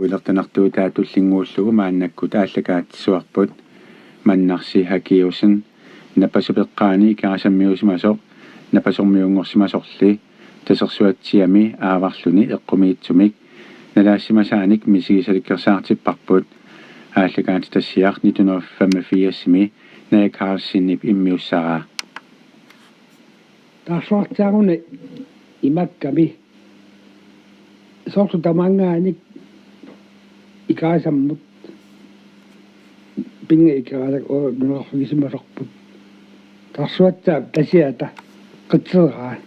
Uilertanartuu taatullinguullugu maannakku taallakaatsuarput mannarsi hakiusin napasupeqqaani ikarasammiusimasoq napasormiungorsimasorli tasersuatsiami aavarluni eqqumiitsumik nalaassimasaanik misigisalikkersaartipparput ааллакаати тассиар 1985-ми наякаарсиннип иммиуссараа таасуартаагуни имакками сорту тамангааник икаасаммут пинге икаалак о нуарфигисимасорпут таасуатсаа тасиата qitserаа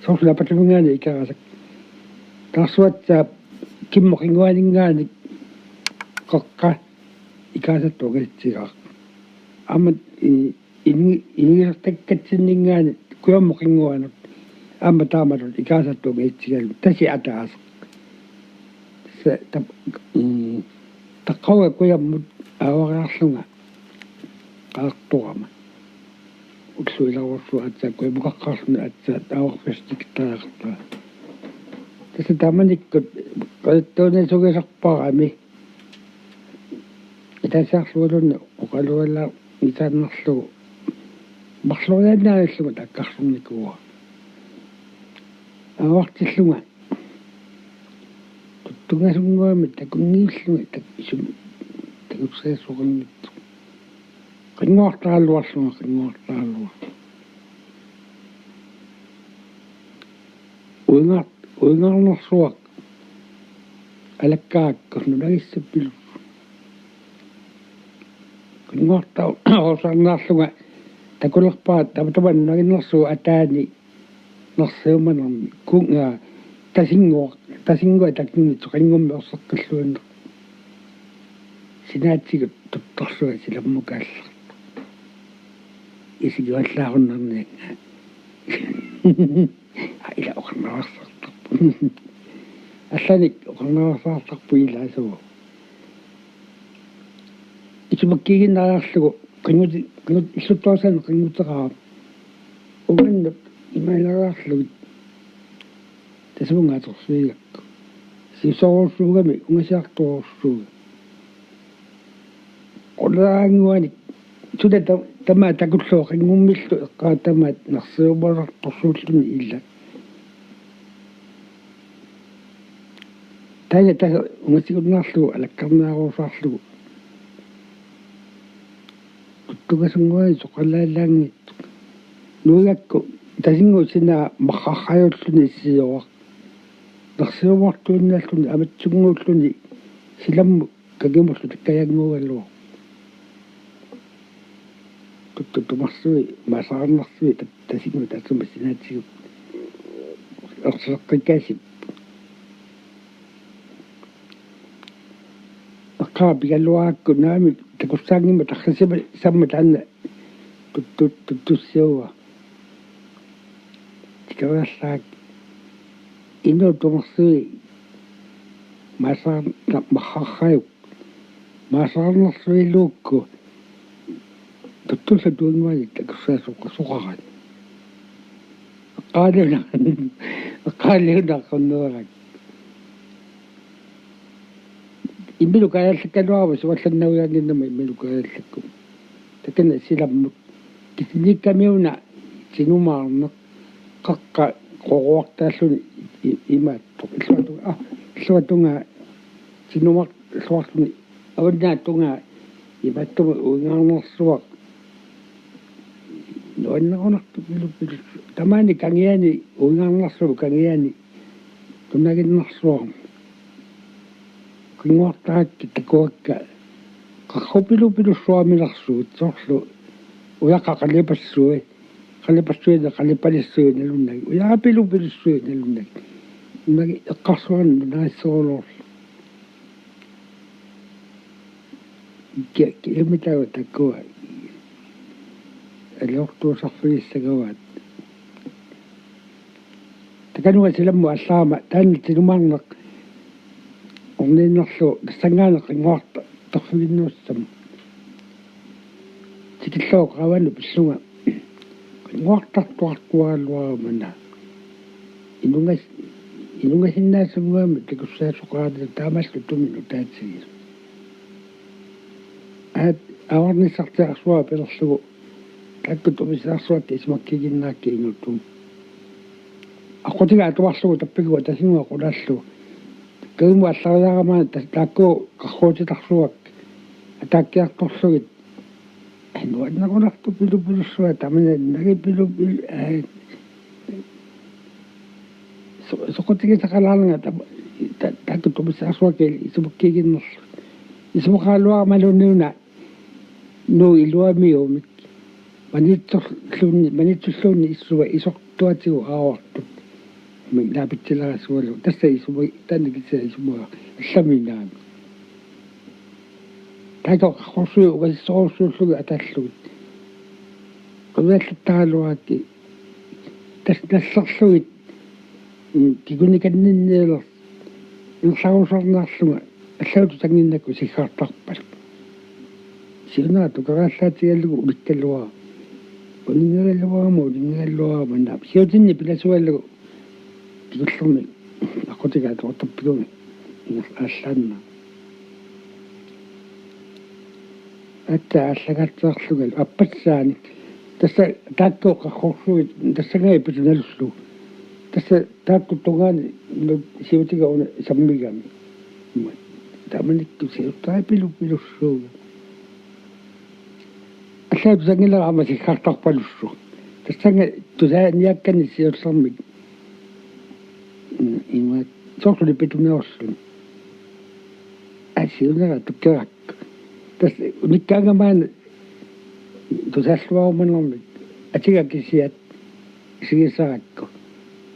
сорту лапатамангаани икаалак таасуатсаа киммоқингуалингааник qaqqa ikaasattuugitsigaa аммат иниерtakkatsinnингаани куаммоқингуанут амма таамалут икаасаттуугиtsiгалу таси атаас се таққауа куяммут аавариарлунга qaartuama уллуиларуссу атсаа куимуқаққарлуна атсаа тааварфистиктаақарта тасса тааманиккут qalittууни сугисарпарами итасаарлуулунна оқалуалла итааннарлугу марлурианнааллуга таккарлунникуа авартиллунга туттугасунгуами такунгииллунга такисум такусаасугиннитсу qinngortaалluarlunga qinngortaallua уингарнэрсуак алаккааккус нунагиссаппилу qinngortau орсарнаарлунга такулерпаат таматаман нагиннэрсуу атаани нэрсиуманерми кунга тасингуа такнитсу qinngummi орсеққиллуиннер синаатсигут тутторсуа силаммукааллар исигуаллааруннерни ила оқарнаварсартарпу алланик оқарнаварсартарпу илаасуу ичмаккигиннаарлугу qingut иллуттуасан qinguteraa уганнап имайлараарлугу тасмунгааторсуигакку сисоорсуугами унгасиарторсууга qulaanguanik tuda tama takulluo qingummillu eqqaatamaat nersiumarartorsuulluni illa taya tasa ungasigunnaarlugu alakkarnaaruusaarlugu tugasunguai soqalaalaangit nuigakku tasingu sinaa maqarrajulluni issiuaq nersiumartuunnaalluni amatsunguulluni silammu kakimullu takkayanguugalluo tuttumarsui masaarnarsui tasingu tatsuma sinaatsigu erseqqikkaasip aqaapigalluaakku naami takussaangimma tarrisima samma taanna tuttussiuwa tikavallaak inu tumarsui masaarna maqarrajuk masaarnersuiluukku tuttulla tuunguani takussaasuqasuqarat aqaaliunaqarnuarak иммилукааллаккалуарва суалланнауяангиннама иммилукааллакку такана силаммут кисниккамиуна синумаарнеқ қаққа қоруартааллуни имааттоқ иллуатунга синумар суарлуни аваннаатунга имааттума уингаарнерсуақ ноаннерунарту пилуппилу тамаани кангиани уингаарнерсуу кангиани тунагиннерсуарма qinngortaakki takuakka qarrupilupilussuamilersuut sorlu qalipassuina qalipalissuinalunnak uyaapilupilussuinalunnak nagi eqqarsuan naissoorlorlu kiimitawa takkua alortuusarfigissagawaat takanua silammu allaama taanni tinumarneq орниннерлу тассангаане qinngorta торфигиннууссам тикиллоо qavaanu пиллунга qinngortartuartuaalluarumana инунгас inunga hinnaasummaami takussaasuqaarita taamallu tuminu taatsigiir aat awarnissartiarsuaa pelerlugu takkut umissaarsuat ismakkiginnaakki inuttum aqutigaa tuarlugu tappigua tasingua qulallu kaimu allariaramaa taakku qarruutitarluak ataakkiartorlugit nuannaqunartu pilupilussua tamana nagi pilupilu soqotigisaqalaarnga taakku tumissaarsuakki ismakkiginnerlu ismaqaaluarmalunniuna nu iluamiumik manitsulluunni issua isortuatigu aawartut naapitsilagasualu tassa isuma tannikissa isuma allaminaami taito qarrusui ugasissoqorsuullugi atallugit qaviallattaaluaakki nasserlugit kikunikannиннеелер инсарусарнаарлуга аллауту тангиннакку сиггаартарпалу сиунаату карааллаатигаллугу уликкаллуаа унингераллуааму наап сиутинни пиласуаллугу тигуллерми ақутигаат ортарпигуми ааллаанна атта аллагаатсаарлугал аппассаани тасса таакку қаррорсуит тассагаи писуналлу тасса таакку тугаани сиутига уна саммигами таманикку сиуттай пилуссууга аллаату сангилерама сиггаартарпалуссу тассанга тусааниаккани сиуллермик има сорли петунеорсун асиунера туккеракку тас униккаангамаана тусааллуаруманермик атигаккисиат сигисаракку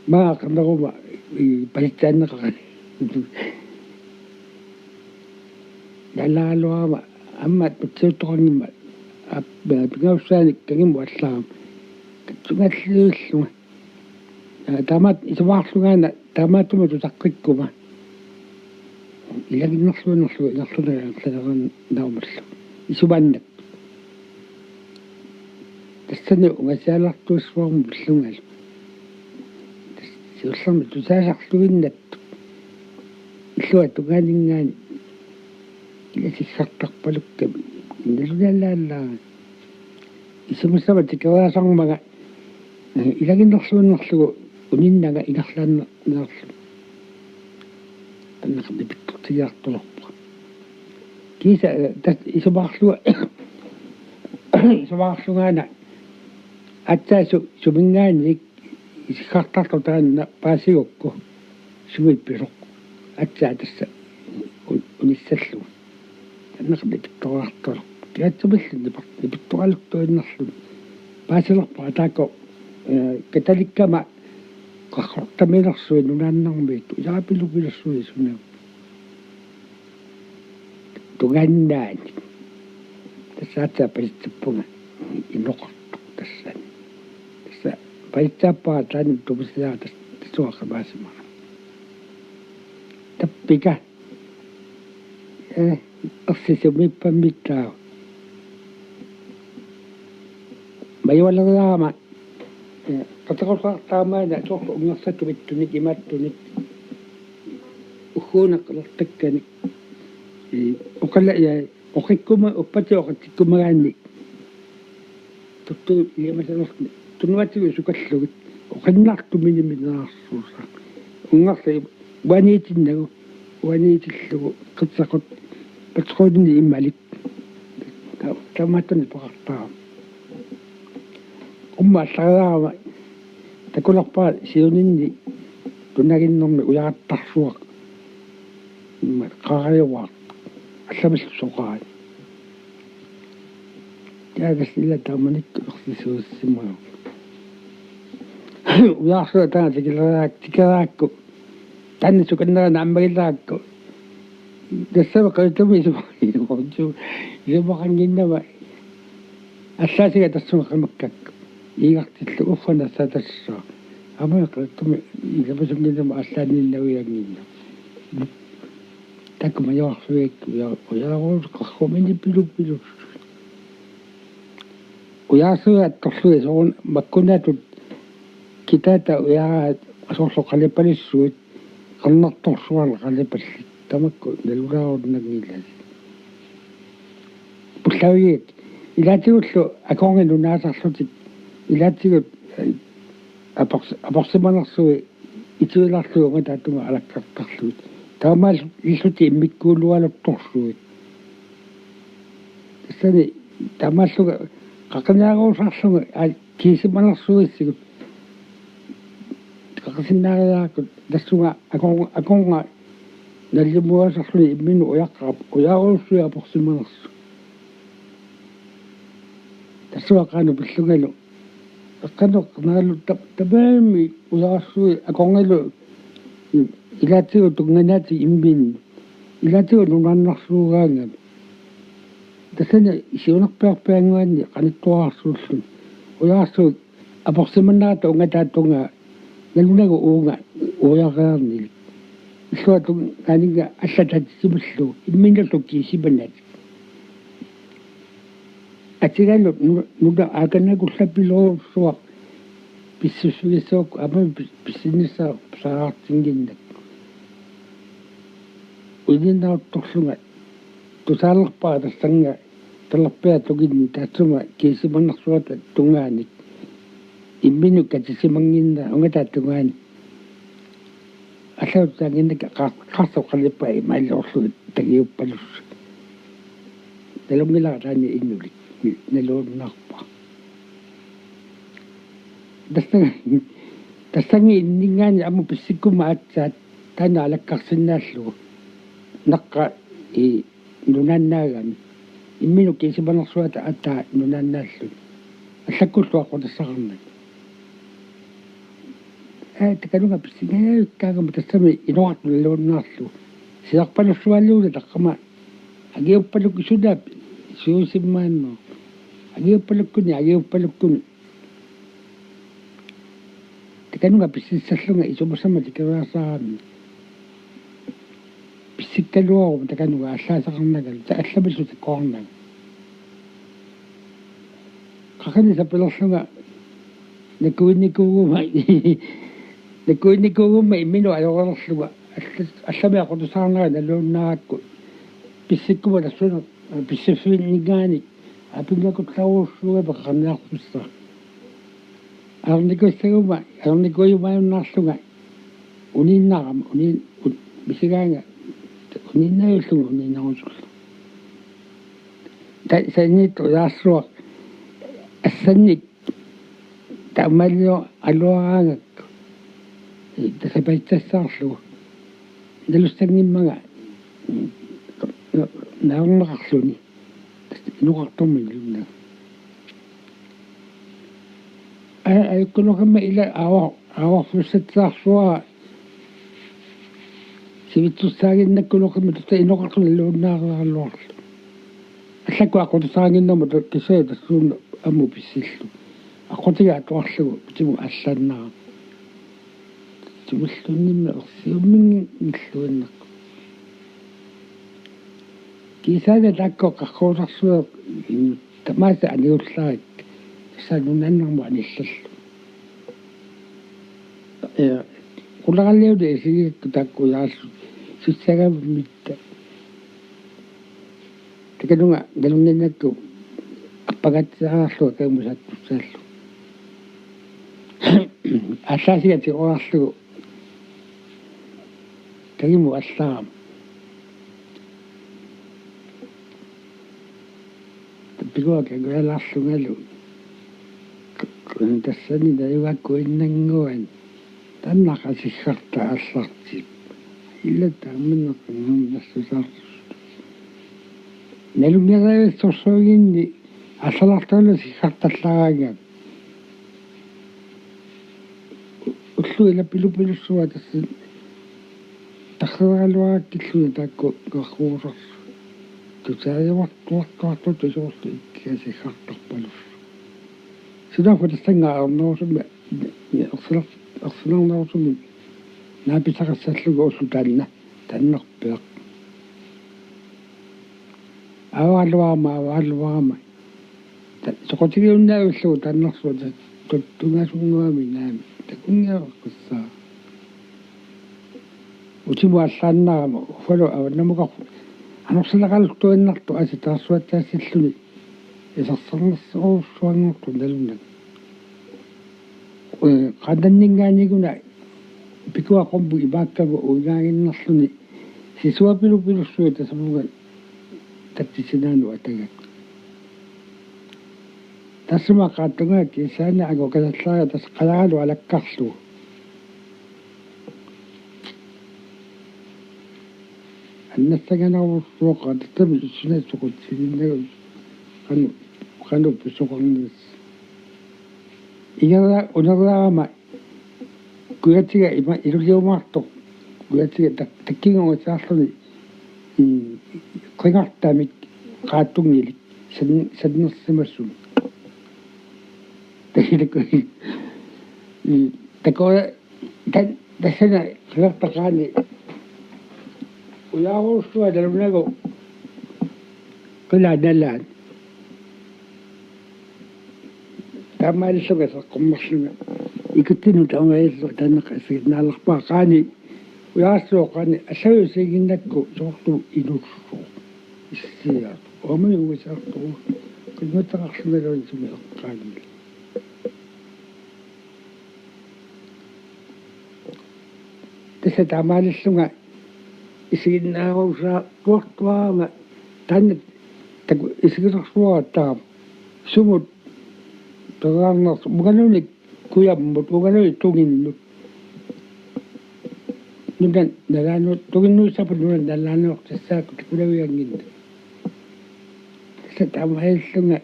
маақарнерума палиттааннеқарани ялаалуама аммат путсиутторангимма пингауссааник кагиму аллаам тунгаллиуллуга таамаат исуваарлугаана таамаатума тутаққиккума илагиннерлуинерлуга инерлунага наумаллу исувааннак тассани угасаалартуиссуарму пиллунгалу сиуллерми тусаасарлугиннатту иллуа тугаанингаани иласиссартарпалукками инналуналлааллаа исумассама тикераасармага илагиннерлуиннерлугу униннага инерлааннерлу таннақми питтортигаартулерпа киса тас исумаарлуга исумаарлугаана атсаасу сумингаани исихартарлу таанна паасигукку сумипписоққу атсаа тасса униссаллуга таннақми питтораартулерпа киатсумиллни питторалуттуиннерлу паасилерпа атаакко каталиккама qarqortaminersuin unaannarmiit ilaapilupilsui sunna tugannaani tassaatsa palitsappunga inoqartu tassani tassa palitsappaa taani tupusiaa tassuaqamaasimaa tappika ersisumippamittaa mayualeriaama qataqorsaartaamaana soorlu ungersattumittunik imaattunik uhuunaqalertakkanik oqalla ya oqikkuma uppati oqattikkumagaanni tuttu iamasanerni tunnuatigu sukallugit oqannartuminiminerarsuusa ungersi uaniitinnagu uaniitillugu qitsaqut patruunni immalik tamaatani paqartaa allaraama takulerpaa siuninni tunaginnermi ujaattarsuaq qaariuaq allamallusoqaani taagas illa taamanikku ersisuussimugu ujaarsuа taa tikeraakku tanni sukannerana ammagilleraakku тассава qaitumi исумақангиннама аллаасига тассума qimаккакку иигартиллу уффанассаа тассаа амаақаттуми илапасунгинама аллаанниллавиагнинна такма яарсуик уяарус qarrumini pilupilus уяарсуат торсуи соон маккунатут китата уяараат асоорлоқалиппалиссуит qannartorsuala qalipallik tamakku nalulaarunnagiillas pullaviit ilaatiullu akonginu naasarlutik ilaatigut апорсиманерсуи итуиларлуунга таатунга алаккартарлуит таамаал иллути иммиккуулуалутторлуит тассани таамааллуга qaqinaaruusarluga kiisimанерсуиссигут qaqasinnaariaakut тассунга аконга наллимуасарлуни иммину уяqqarap уяаруuссуи апорсиманерсу тассуа qaanu пиллунгалу qanaqnaalu tapaami uyaarsuи akongelu ilaatigu tunganaati imminnu ilaatigu nunannarsuugaanga tassani isiunarpiarpianguanni qanittuarsuullun uyaarsu aporsimannaata ungataatunga nalunagu uunga uyarearnili illuatu kaaninga allatatisimullu imminallu kiisimanat atigalu nuda akanagullapilorsuaq pissusugissook ama pissinissa saartinginnak uninnaartorlunga tusaalerpaa tassanga talerpia tuginni taatsunga kiisimannersuata tungaanik imminu katisimanginna ungataattungaani аллаутаагиннак qaarsoqalippa имааллорлугит тагиуппалусса налунгилаатаани иннулик налууннарпа тастанги иннингаани аму писсиккума аатсаат таана алаккарсинааллугу наққа и нунаннаагами иммину кисиманерсуата атаа нунаннааллу аллаккуллуаққутассақарнак таканунга писсигаавиккаагама тассами инуартуллууннаарлу сиарпалуссуаллуула таққама агиуппалук исунаап суусиммаанно агиуппалуккуни таканунга писсиссаллунга исумасама тикаваасаарами писсиккалуарум таканунга аллаасақарнагал таалламиллу таккоорнага қақани сапилерлунга накуинникуугума иммину аёрерлуга алламиақутусаарнага налууннаакку писсиккума тассуна писсиффиннигаани апингакутлауурсуга пеқарниарпусса арникуйумаюннаарлуга униннарама мисигаанга униннааюллуга униннарусуллу саннитту яассуа ассанник таамаллио алуараангакку тасапайтассаарлугу налустангиммага нааммақарлуни нуқартуммиллунна айккунокамма ила аварфуссатсаарсуа сивитсуссаагиннаккунокамма тута инуқартуллууннаареарлуарлу аллакку ақутусаагиннэрму кисаа тассуунна амму писсиллу ақутига атуарлугу тиму аллааннаа тимуллуннимма ерсиуммин иллуиннақ кисаага такко қаққуусарсуа тамааса аниуллаарик саанунаннарму аниллаллу кулараллиуде сигикку такку яассу суссагавмитта таканунга галуннаннакку аппагатсаарлуа каумусаттуссааллу аллаасигати оарлугу тагиму аллаам пигуака галаарлунгалу тассани дайвакку иннангуан таннақасиссарта аллартип иллата амминнеққангам нассусаарсу налунгераависсорсугинни аллалартула сиссарталлараага уллу илапилупилуссуа тасси тахсералуааккиллуни таакку гарруусарсу тутаавартуартуарту тусуурту иккасиссартарпалус синафу тассангаарнуусума ерсиларнаусуми нааписақассаллугу уллу таннерпеақ аваалуарма соқотигиуннаавиллугу таннерсуа тот トット tugasungami namin. Takungya ako sa утимуаллааннарама фало аваннамуқар анерсилақалуттуиннарту аситаарсуатаассиллуни исерсернерсоруссуангорту налуннак qandanningaaniguna pikuaqorpu imaakkagu uinaaginnarluni sisuapilupilursuit tasamuga tatsisinaanu atagak tassuma qaattungaak isaana ago kasallaaya tas qalagalu alakkarlu annassaganaruussuoqa tattami issunatsuqut sininnagu qanu pisuqarnis igara unaraama kuyatiga ima iluliumaarto kuyatiga takkingusaarluni qingartamik qaattungilik sannersimassun takoa tan tassana qingartaqaani uyaaruussua talunagu qilanalaan таамааллуга саққуммарлуга икуттину таамааллу танеқасиг наалерпаақаани уяассуоқаани аллавиусигиннакку соорлу илуссуу иссиа омани угасаартуу куннутақарлугалуун суми эққаани тасса таамааллуга исигиннаарусаа туартуаама таннат таку исигилэрсуаратаа сумут тагааннерс мугалуник куяммут мугалуи тугиннут нуган налаанут тугиннуусапут нуган налаануортассаакку такулавиангинна тасса таамааллунга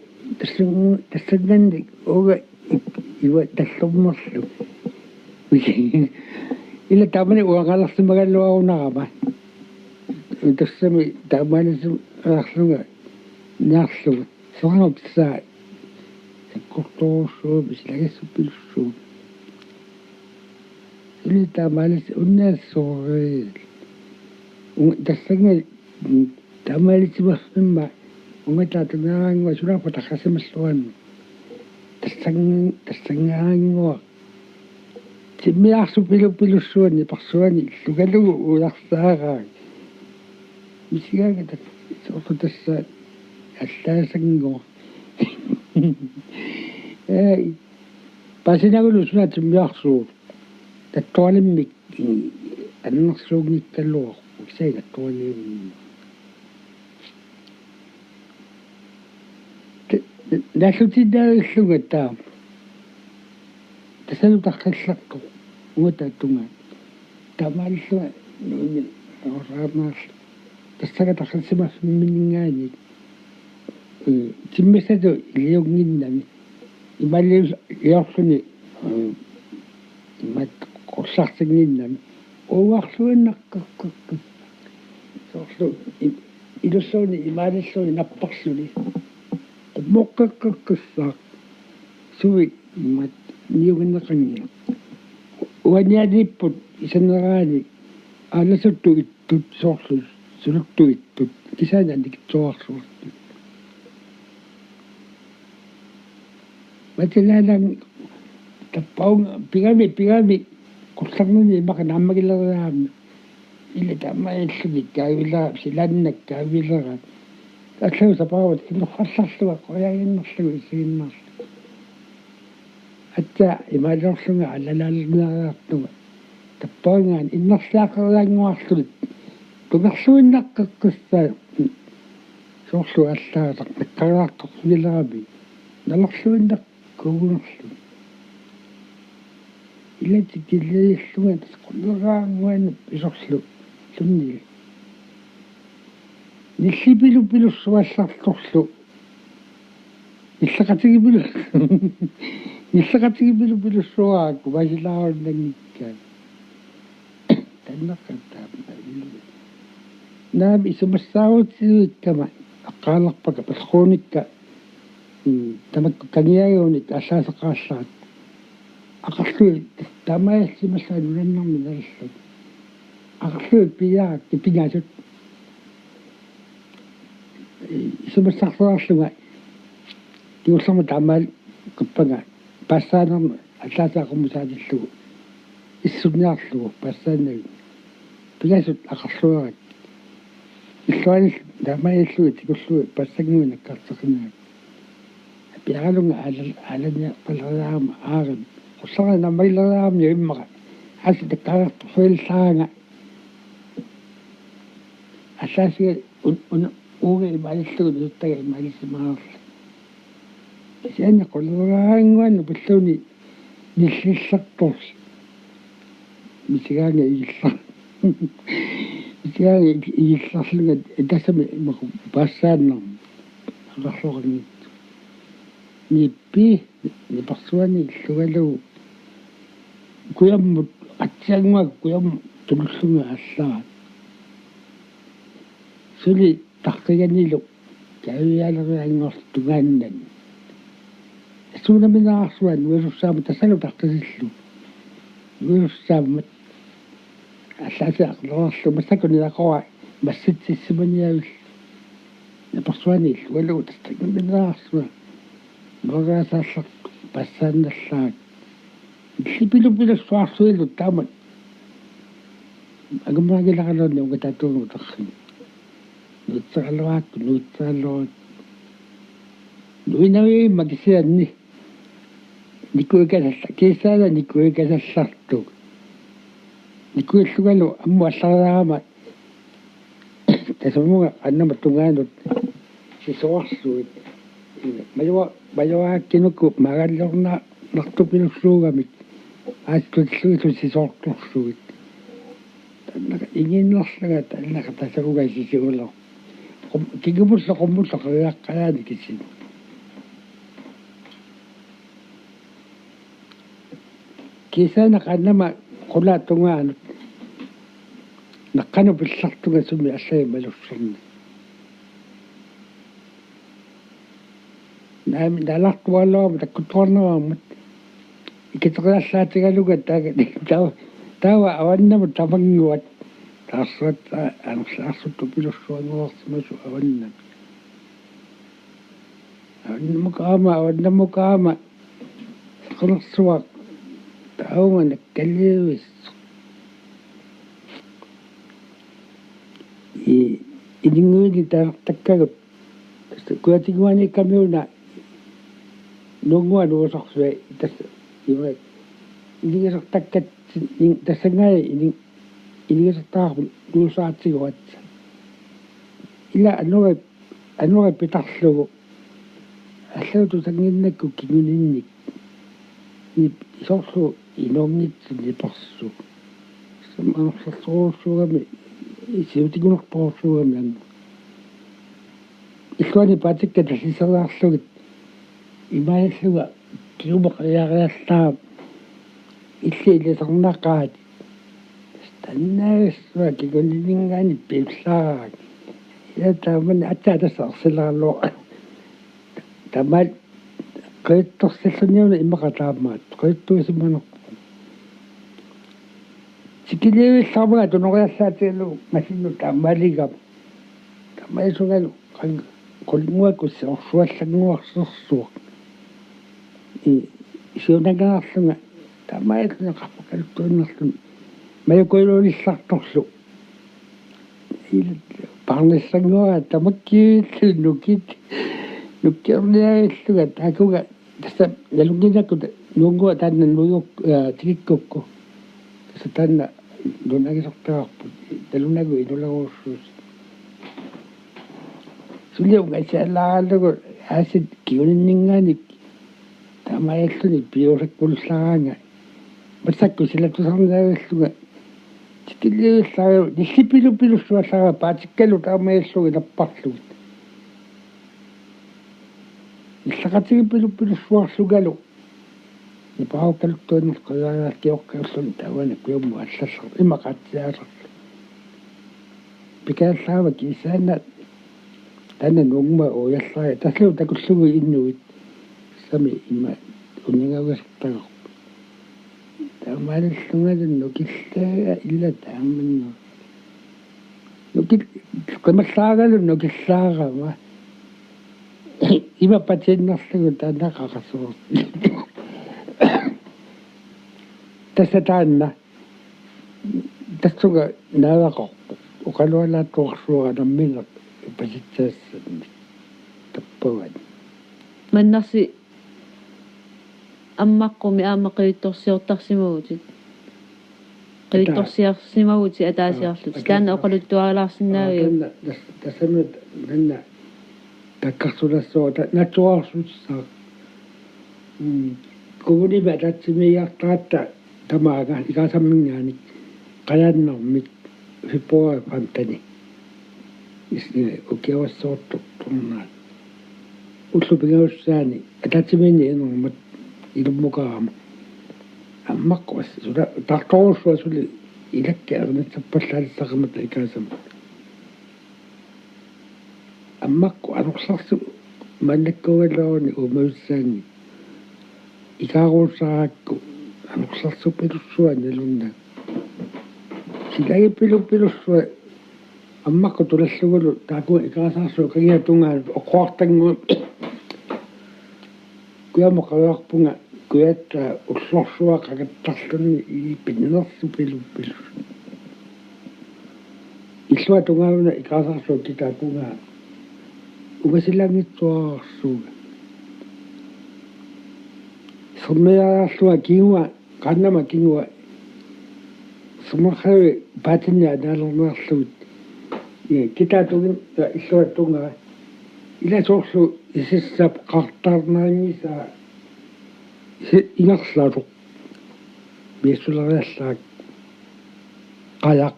тассаннанник ога ива таллуммерлу ила таамани уагаларсимагаллуарунарама тассами таамаалису аарлунга наарлуга сорангаптсаа kortoosuu bislagasupilsuu ilita malis unnaassooril tassanga tamalisimarsimma ungataatangaangua sulaapa taqasimalluannu tassangaangua timmiaarsupilupilussuani parsuani illugalugu uularsaaraa misigaanga soortassa allaasanngua пасинагулу сунатиммиарсуу таттуалиммик аннерсуугниккаллуор уксайга туалиим наллутидааллуга таа тасалу таққалларту угатааттунга тамааллуга нуни орраамаас тассага таққалсимаффимминнгаани тиммисату илиунгиннами ималлиус иорсуни имат qorsarsiginnami uarluinnaqquqqu soorlu ilussuuni imaalilluuni napparluni moqqaqqussaa suvi immat niuginneqangia uanialiipput isaneraani aalasuttu ittut soorlu suluttu ittut kisaananik tuarsuartu Matilalang tapaung pigami kursarnuni makanamagilaraam illa tamaillugi kaavila silannak kaavilera allau sapawat innerfarlarluga qoyaginnerlugu isiginnerlu atta imalorlunga alalaalneraartuga tapaungaan innerlaaqerianguarlulit tungerluinnaqqaqqussaa soorlu allaatar nakkaraartornilerami nalerluinnak kuunerlu ilati killeillunga tasquleraanguanu isorlu lunni nillipilupilussuallartorlu nillaqatigipilussuaakku vasilaarunnangikkaa tanneqqattaappa naami isumassaaruutsiuikkama aqqaalarpaka palquunikka tamakku kangiaguunik allaaseqaallaat aqarlui tamaayallimallaan unannarmi nalallu aqarlui piyaakki pingaasut isumassarluarluga tiullerma tamaal qippaga passaanarma allaasaaqummusaatillugu issuniarlugu passaannagu pigasut aqarluarat illuanis taamailluit ikullu passanguunak kartaqinaak piaralunga alania palaraama aaram ussara nammailaraamni immaqa hasi takkarartu fuilsaanga asasiga uga imalillugu nuttaga imalissimaarla sianni quluraanguannu palluni nillissartors misigaanga igilla misigaanga igillarlunga tasami imaku passaannam aqarluqarnit nippi niparsuani illugalugu kuyammut atsianguak kuyam tullullunga allaa suli tarqiganilu kauyaaleriangortungaannan suunaminaarsuan uilussaama tasalu tarqisillu uilussaamat allasi aqlerarlu massakuniaqoa massitsissimaniavill naparsuani illugalugu tarqiminaarsuan Nogasaallartu passaannallaak illipilupilussuarsuilu taamat agummaagilaqaluunni ungatatuugutarrin nuutseqaluaakku nuutseqaluat nuinaviimma kisianni nikuikasalla kiissaala nikuikasallartu nikuillugalu ammu allaraama tasamunga annama tungaanut sisuarsuit majoaakkinuku magallorna nartupilussuugamik aattulluitu sisoortorsuit tannaka inginnerlaga tannaka tasarugaisisiulor kigumullo qummullo qariaqqalaani kisin kiisaana qannama qulaattungaanut naqqanu pillartunga sumi allai malusserni naami nalartualluama takkutuarneraammat ikiteqalallaatigaluga tawa awannama tamanguat taarsuat anerlaarsutu pilussuanguarsimasu awannam awannamukaama qelersuaq taunga nakkalliuis ininguini taartakkagut kuatiguani kamiuna nunguan uusarsuai tassa imaat inigisartakkat tassangai inigisartaarpu luusaatiguatsa ila anuga pitarlugu allautu sanginnakku kinguninnik nip isorlu inornitsu niparsu samanerlarsuruussuugami isiutigunerpoorsuugami angu illuani paatikka talliseraarlugit imailluga kiumeqariariallaa illi ilisarnaqaat tannaagassua kikuliningaani piullaaraak ila taamani atsaa tassa arsilaarluo tamal qeittorsalluniuna imaqataamaat qeittuisimanerpu sikiliuillaarmaga tunoriallaatigalu masinnu taamaligam tamaisugalu qulnguakussi orsuallanguarsersuaq isiunagaarlunga tamailluna qarpakaluttuinnerlun majukuiluulissartorlu parnissanguara tamakkiillu nukkiorniailluga taakuga tassa nalunginakku nuungua taanna nuyuk tikikkukku tassa taanna nunagisortaarput talunagu inularuussuus suliunga isiallaarallugu aasit kiuninninngaanik taamailluni piusakkullaraanga massakku silatusarnaagalluga tikilliuillaaru nillipilupilussuallaaga paatikkalu taamaillugi napparlugit illaqatigipilupilussuarlugalu nipaaukaluttuinnerqeriaraattiorqerlun taavana kuyammu allallar imaqatsiaarerlu pikaallaava kiisaana tanna nuungma uuyallaaga taslu takullugu innuit sami ima unningagertaqarpu taamaalillungalun nukillaaga illa taamannu nukil qimallaagalu nukillaarama ima patiinnerlugu taannaqaqassuur tassa taanna tassuga naavaqorpu uqalualaattuarsuuranammineq pasitsaassani tappagan Mannarsi аммаққуми аамаққивитторсиортарсимагутит қивитторсиарсимагути атаасиарлут таана оқалуттуаралаарсинаагиу тассамит нанна таккарсулассуата натуарсуссаа кувунима татсимиартаатта тамаага икаасаммингаани qayaannarmik februar pantani isni ukiawassoottut turnaat ullupigaussani atatsimini enormat ilummukaama аммаққус сула тартоорсуа сули илаккаарнатсаппаллаалиссақамат икаасама аммаққу анерларсу маннаккугаллаарни умауссаанни икааруусараакку анерларсу пилуссуа налунна силаги пилуссуа аммаққу тулаллугулу тааку икаасаарсуу кагиатунгаа оққуартангу куямоқавиарпунга куятта уллорсуа қагаттарлуни ипиннерсу пилуппилу иллуа тунгауна икаасаарсуу китаакунгаа угасилангитсуарсууга суммеаарлуа кингуа каннама кингуа сумахави патиння налернерлуут китаатугин иллуа тунгаа иласоорлу исиссап қартаарнааниса ингерлаалу биссулериаллаак қаяқ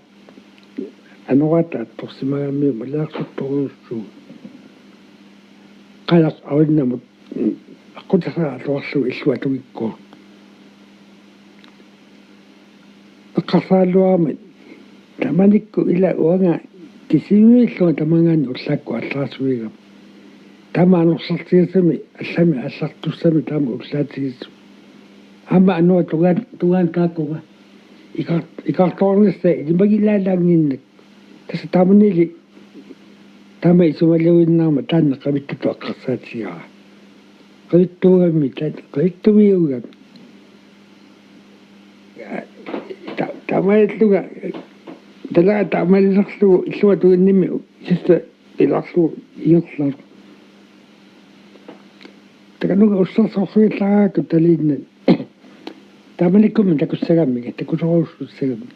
анората торсимагамми малаақсутторуussuu қаяқ авиннамут аққутасаа алуарлу иллуа тугиккуу аққарсаалуарми таманикку ила уанга кисимииллуа тамангаани уллаакку аллаасуигам тамаанерлартиасами аллами аллартуссами таама уллаатигиссу ама ануа тугаан тааккуга икарторнисса илимагилаалаангиннак таса тааманили таама исумалуиннаарма таанна қавиттату аққарсаатигаа қавиттуугамми қавиттумиугам таамаиллуга талаа таамаллерлугу иллуа туинними систа иларлугу иерлаа такануга уссарсорсуиллааку талиинна таманиккумми такуссагаммига такусоруссагамми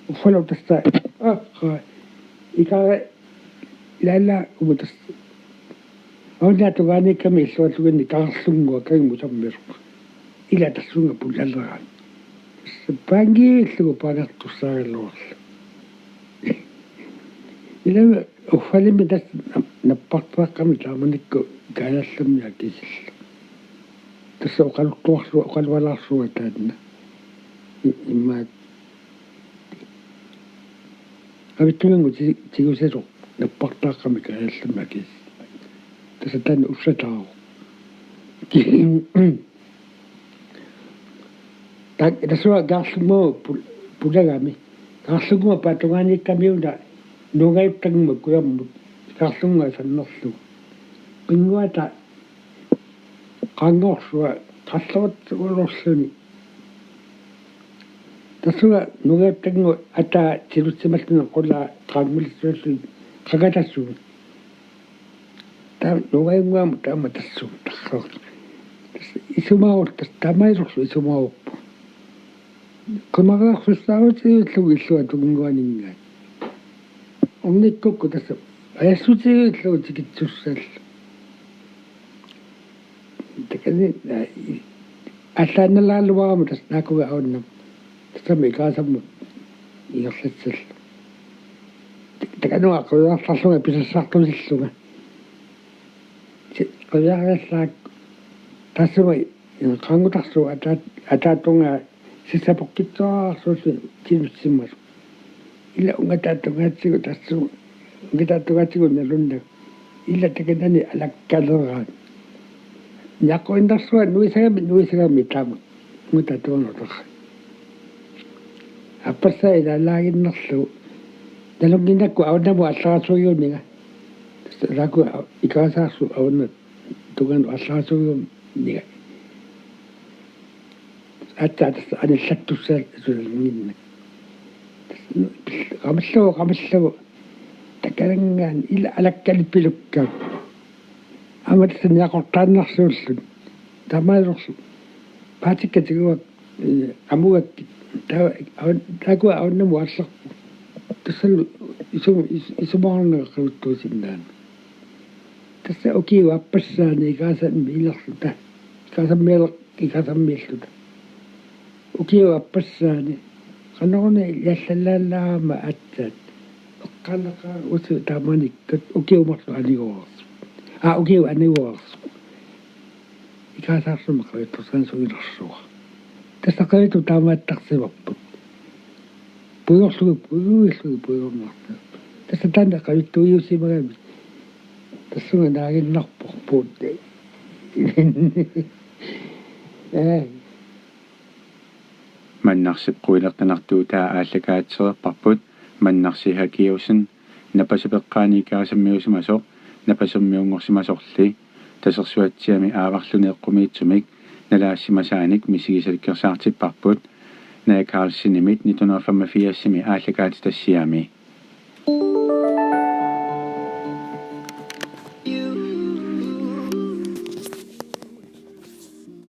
уффалу тасса икара лала умутас оннатугааникками иллуаллугинни таарлунгуа кагимусаммеру ила тассунга пуллаллераа пангииллугу панартуссаагаллуарлу илава уффалими тас наппартааққами тааманикку каалалламиа кисилла тасса оқалуттуарлу оқалуалаарсуа таанна иммаат авиттунгу тигусасо наппартааққами каалалламиа кис тасса таанна уссатаару так тасуа gaarlumoo pulagami gaarluguma patungaanikkamiuna nuugaipptaguma kuyammut gaarlunga sannerlu qinguata qangorsua qalluat ulorluni tasua nuugaipptagu ata tilutsimaltuna qulla qaammilissuallu qagatassu ta nuugainguamu taama tassu tarror isumaortas tamaisorlu isumaorpu qimaqaarsussaarutigillugu illua tuginguaningaa ornikkukku tassa ayassutigiillugu tikitsussaalla takani аллаанналаалуарама тас наакуга ауннам тассами икаасаммут иерлатсалла такануа қуяарларлуга писассаартусиллуга қуяарлаак тассума қангутарсу атаатунга сисапоққитсуаарсуусу тилуссиммасу ила унгатааттунгаатсигу тассу унгатааттунгаатсигу налуннак ила таканани алаккалераат някоиндарсуа нуисагами таама унгатааттуанутар аппассаа илалаагиннерлу налунгиннакку аунаму аллаасуйууннига тассалааку икаасаарсу аунна тугану аллаасуйууннига атаатас аниллаттуссаа суллунгинна qamalluu takalangaan ila alakkalipilukkaat amatsan yaqortaannarsuullut tamaalorsu paatikkatiguak amuakki taakua aunnamu allarpu tassallu isumornerquttuusinnaan tassa ukiu appassaani ikaasan ilerluta ikaasammiilluta ukiu appassaani qanoruna yallallaallaama atsaat eqqalaqa usu taamanikkat ukiumarlu aniguorsu ukiu aniguorsu ikaasaarluma qavittorsan suilersuga tassa qavitu taamaattarsivarput puyornertu tassa tanna qavittu uyusimagami tassunga naaginnarporpuut маннарсип қуилертанартууtaa ааллакаатсерерпарпут маннарсихакиусын напасапеққаани икаасаммиусимасоқ напасермиунгорсимасорли тасерсуатсиами ааварлуни эққумиитсумик налаассимасааник мисигисаликкерсаартиппарпут наякаалсинимит 1985-сими ааллакаати тассиами